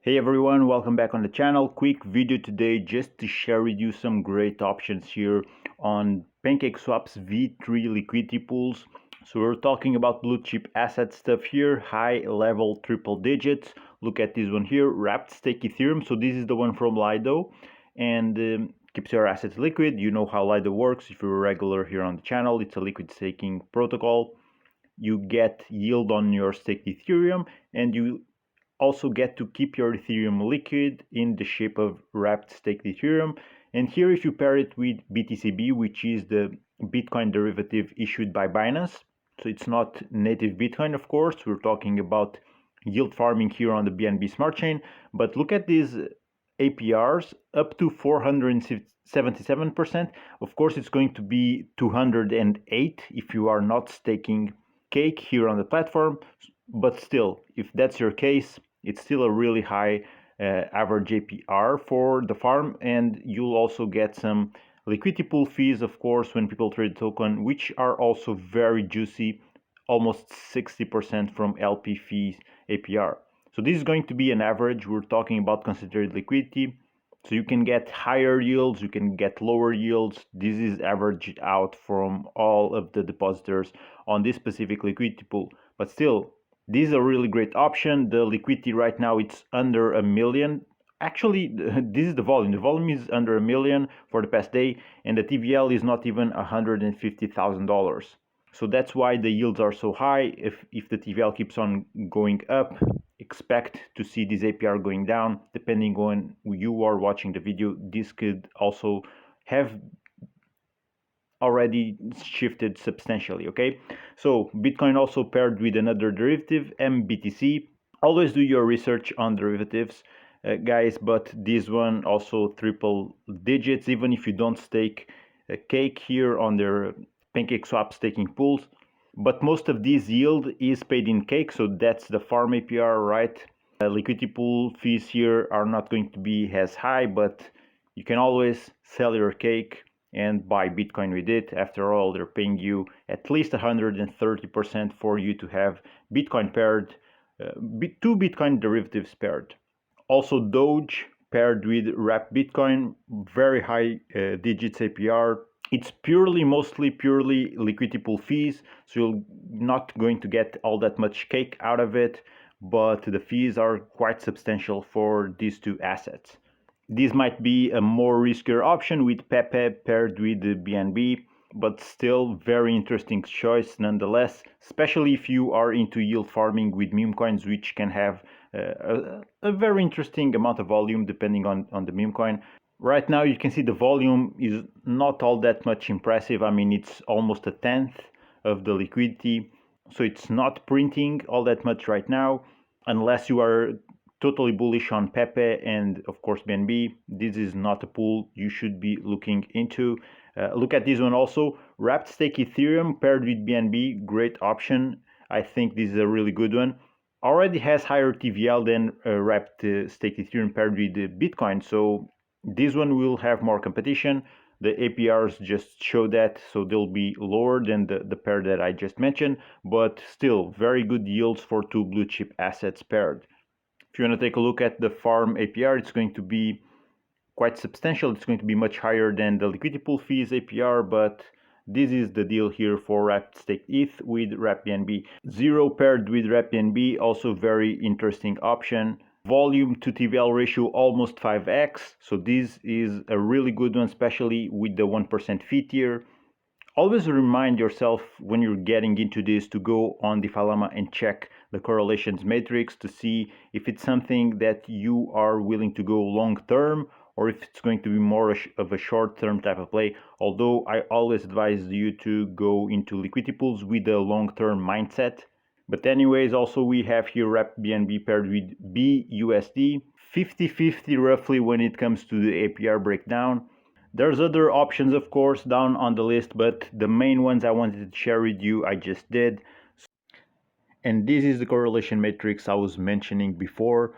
Hey everyone, welcome back on the channel. Quick video today just to share with you some great options here on Pancakeswap's V3 liquidity pools. So we're talking about blue chip asset stuff here, high level triple digits. Look at this one here, wrapped stake Ethereum. So this is the one from Lido and keeps your assets liquid. You know how Lido works. If you're a regular here on the channel, it's a liquid staking protocol. You get yield on your staked Ethereum and you also get to keep your Ethereum liquid in the shape of wrapped staked Ethereum. And here if you pair it with BTCB, which is the Bitcoin derivative issued by Binance, so it's not native Bitcoin, of course, we're talking about yield farming here on the BNB smart chain, but look at these APRs up to 477%. Of course, it's going to be 208 if you are not staking cake here on the platform, but still, if that's your case, it's still a really high average APR for the farm, and you'll also get some liquidity pool fees, of course, when people trade the token, which are also very juicy, almost 60% from LP fees APR. So this is going to be an average. We're talking about concentrated liquidity. So you can get higher yields, you can get lower yields. This is averaged out from all of the depositors on this specific liquidity pool. But still, this is a really great option. The liquidity right now, it's under 1 million. Actually, this is the volume. The volume is under 1 million for the past day, and the TVL is not even $150,000. So that's why the yields are so high. If the TVL keeps on going up, expect to see this APR going down. Depending on who you are watching the video, this could also have already shifted substantially. Okay, so Bitcoin also paired with another derivative, MBTC. Always do your research on derivatives, guys, but this one also triple digits, even if you don't stake a cake here on their Pancakeswap staking pools. But most of this yield is paid in cake, so that's the farm APR, right? Liquidity pool fees here are not going to be as high, but you can always sell your cake and buy Bitcoin with it. After all, they're paying you at least 130% for you to have Bitcoin paired, two Bitcoin derivatives paired. Also Doge paired with wrapped Bitcoin, very high digits APR. It's mostly purely liquidity pool fees, so you're not going to get all that much cake out of it, but the fees are quite substantial for these two assets. This might be a more riskier option with Pepe paired with the BNB, but still very interesting choice nonetheless, especially if you are into yield farming with meme coins, which can have a very interesting amount of volume depending on the meme coin. Right now you can see the volume is not all that much impressive. I mean, it's almost a tenth of the liquidity, so it's not printing all that much right now, unless you are totally bullish on Pepe and of course BNB. This is not a pool you should be looking into. Look at this one also, wrapped stake Ethereum paired with BNB, great option. I think this is a really good one. Already has higher TVL than wrapped stake Ethereum paired with Bitcoin, so this one will have more competition. The APRs just show that, so they'll be lower than the pair that I just mentioned, but still very good yields for two blue chip assets paired. If you want to take a look at the farm APR, it's going to be quite substantial. It's going to be much higher than the liquidity pool fees APR, but this is the deal here for wrapped stake ETH with wrapped BNB. Zero paired with wrapped BNB, also very interesting option. Volume to TVL ratio almost 5x, so this is a really good one, especially with the 1% fee tier. Always remind yourself when you're getting into this to go on DeFi Llama and check the correlations matrix to see if it's something that you are willing to go long term or if it's going to be more of a short term type of play. Although I always advise you to go into liquidity pools with a long term mindset. But anyways, also we have here wrapped BNB paired with BUSD, 50-50 roughly when it comes to the APR breakdown. There's other options, of course, down on the list, but the main ones I wanted to share with you, I just did. And this is the correlation matrix I was mentioning before.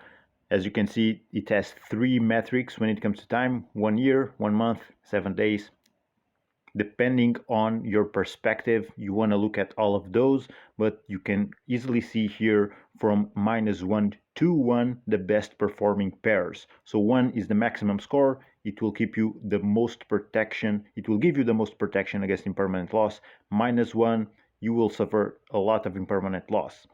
As you can see, it has three metrics when it comes to time: 1 year, 1 month, 7 days. depending on your perspective, you want to look at all of those, but you can easily see here from -1 to 1 the best performing pairs. So 1 is the maximum score. It will keep you the most protection. It will give you the most protection against impermanent loss. -1, you will suffer a lot of impermanent loss.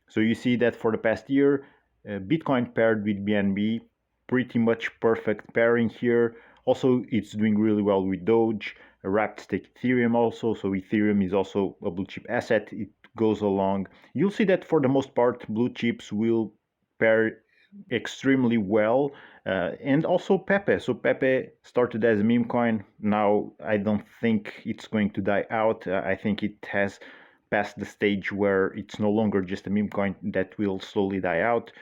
So you see that for the past year, Bitcoin paired with BNB, pretty much perfect pairing here. Also, it's doing really well with Doge, wrapped stake Ethereum also. So Ethereum is also a blue chip asset. It goes along. You'll see that for the most part, blue chips will pair extremely well. And also Pepe. So Pepe started as a meme coin. Now I don't think it's going to die out. I think it has past the stage where it's no longer just a meme coin that will slowly die out.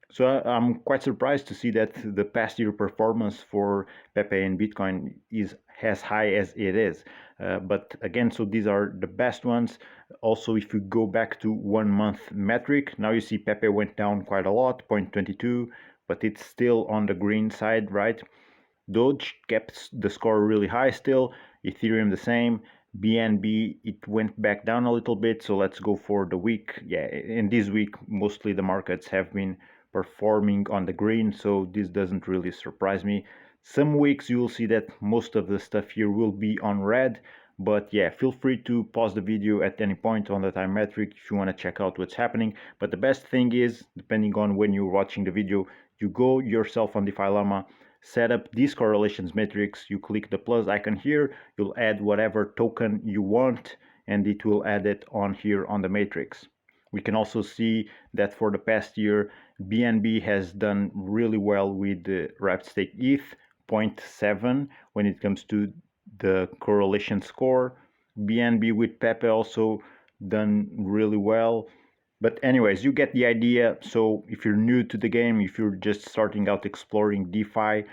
So I'm quite surprised to see that the past year performance for Pepe and Bitcoin is as high as it is. But again, so these are the best ones. Also, if you go back to 1 month metric, now you see Pepe went down quite a lot, 0.22, but it's still on the green side, right? Doge kept the score really high still, Ethereum the same, BNB it went back down a little bit, so let's go for the week. Yeah, in this week mostly the markets have been performing on the green, so this doesn't really surprise me. Some weeks you will see that most of the stuff here will be on red, but yeah, feel free to pause the video at any point on the time metric if you want to check out what's happening. But the best thing is, depending on when you're watching the video, you go yourself on DeFi Llama, set up these correlations matrix, you click the plus icon here, you'll add whatever token you want, and it will add it on here on the matrix. We can also see that for the past year, BNB has done really well with the wrapped stake ETH, 0.7 when it comes to the correlation score. BNB with Pepe also done really well. But anyways, you get the idea. So if you're new to the game, if you're just starting out exploring DeFi,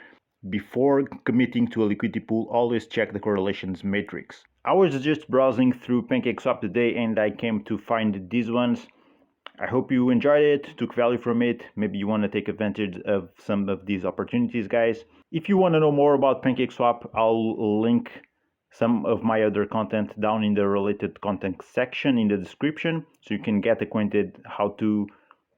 before committing to a liquidity pool, always check the correlations matrix. I was just browsing through Pancakeswap today and I came to find these ones. I hope you enjoyed it, took value from it. Maybe you want to take advantage of some of these opportunities, guys. If you want to know more about Pancakeswap, I'll link some of my other content down in the related content section in the description, so you can get acquainted how to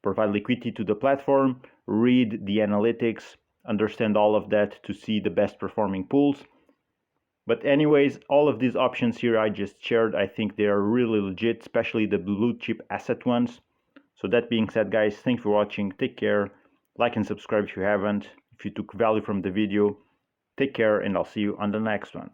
provide liquidity to the platform, read the analytics, understand all of that to see the best performing pools. But anyways, all of these options here I just shared, I think they are really legit, especially the blue chip asset ones. So that being said, guys, thanks for watching. Take care. Like and subscribe if you haven't. If you took value from the video, take care, and I'll see you on the next one.